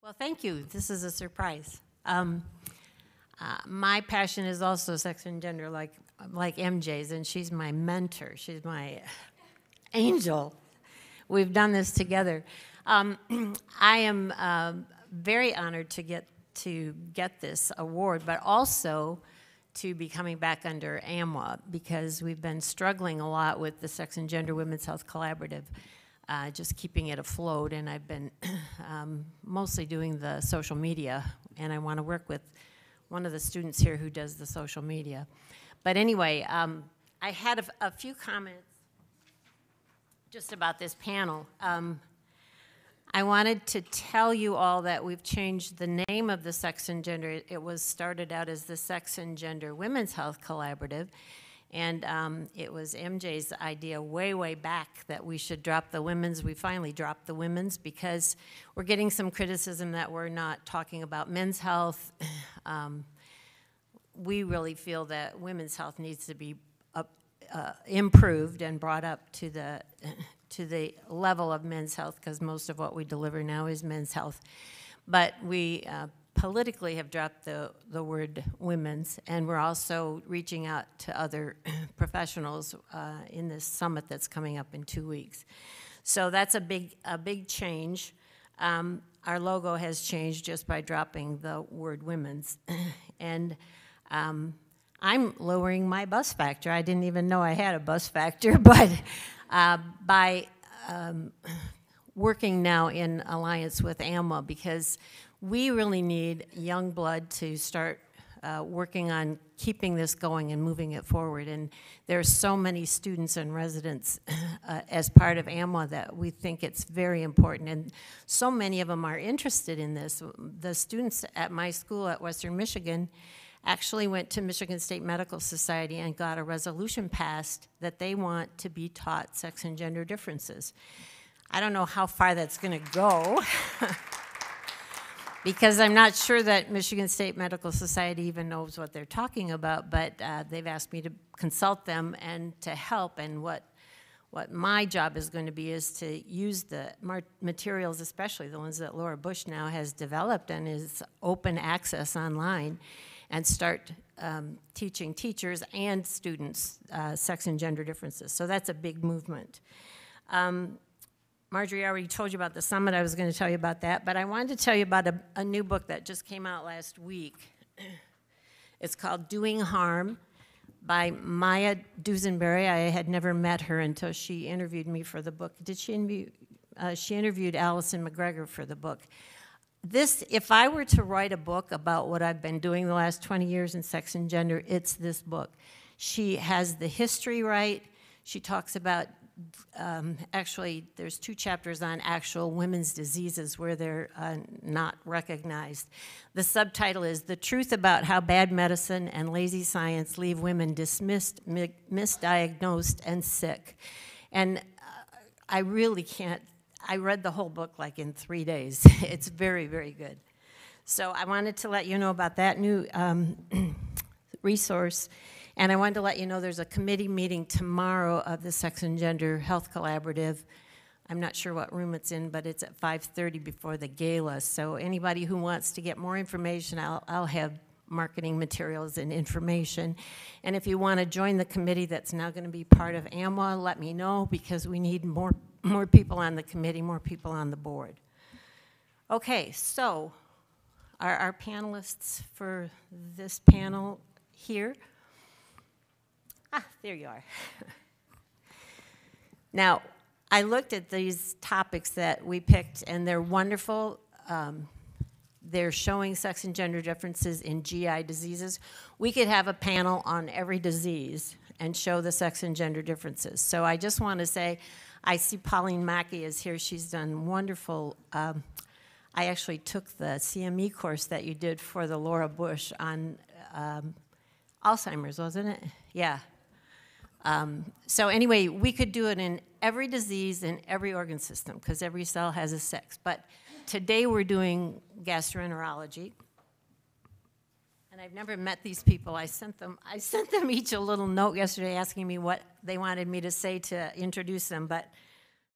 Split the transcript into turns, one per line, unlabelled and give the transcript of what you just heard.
Well, thank you. This is a surprise. My passion is also sex and gender, like MJ's, and she's my mentor. She's my angel. We've done this together. I am very honored to get this award, but also to be coming back under AMWA, because we've been struggling a lot with the Sex and Gender Women's Health Collaborative, just keeping it afloat, and I've been mostly doing the social media, and I want to work with one of the students here who does the social media. But anyway, I had a few comments just about this panel. I wanted to tell you all that we've changed the name of the Sex and Gender. It was started out as the Sex and Gender Women's Health Collaborative, and it was MJ's idea way, way back that we should drop the women's. We finally dropped the women's because we're getting some criticism that we're not talking about men's health. We really feel that women's health needs to be improved and brought up to the level of men's health, because most of what we deliver now is men's health. But we politically have dropped the word women's, and we're also reaching out to other professionals in this summit that's coming up in 2 weeks. So that's a big change. Our logo has changed just by dropping the word women's. And I'm lowering my bus factor. I didn't even know I had a bus factor, but by working now in alliance with AMWA, because we really need young blood to start working on keeping this going and moving it forward. And there are so many students and residents as part of AMWA that we think it's very important, and so many of them are interested in this. The students at my school at Western Michigan actually went to Michigan State Medical Society and got a resolution passed that they want to be taught sex and gender differences. I don't know how far that's going to go because I'm not sure that Michigan State Medical Society even knows what they're talking about, but they've asked me to consult them and to help, and what my job is going to be is to use the materials, especially the ones that Laura Bush now has developed and is open access online, and start teaching teachers and students sex and gender differences. So that's a big movement. Marjorie already told you about the summit. I was going to tell you about that, but I wanted to tell you about a new book that just came out last week. It's called Doing Harm by Maya Dusenberry. I had never met her until she interviewed me for the book. Did she interview? She interviewed Allison McGregor for the book. If I were to write a book about what I've been doing the last 20 years in sex and gender, it's this book. She has the history right. She talks about, actually, there's 2 chapters on actual women's diseases where they're not recognized. The subtitle is The Truth About How Bad Medicine and Lazy Science Leave Women Dismissed, Misdiagnosed, and Sick. And I really can't, I read the whole book like in 3 days. It's very, very good. So I wanted to let you know about that new resource. And I wanted to let you know there's a committee meeting tomorrow of the Sex and Gender Health Collaborative. I'm not sure what room it's in, but it's at 5:30 before the gala. So anybody who wants to get more information, I'll have marketing materials and information. And if you want to join the committee that's now going to be part of AMWA, let me know, because we need more people on the committee, more people on the board. Okay, so are our panelists for this panel here? Ah, there you are. Now, I looked at these topics that we picked, and they're wonderful. They're showing sex and gender differences in GI diseases. We could have a panel on every disease and show the sex and gender differences. So I just want to say, I see Pauline Mackey is here. She's done wonderful. I actually took the CME course that you did for the Laura Bush on Alzheimer's, wasn't it? Yeah. So anyway, we could do it in every disease in every organ system, because every cell has a sex. But today we're doing gastroenterology. And I've never met these people. I sent them each a little note yesterday asking me what they wanted me to say to introduce them, but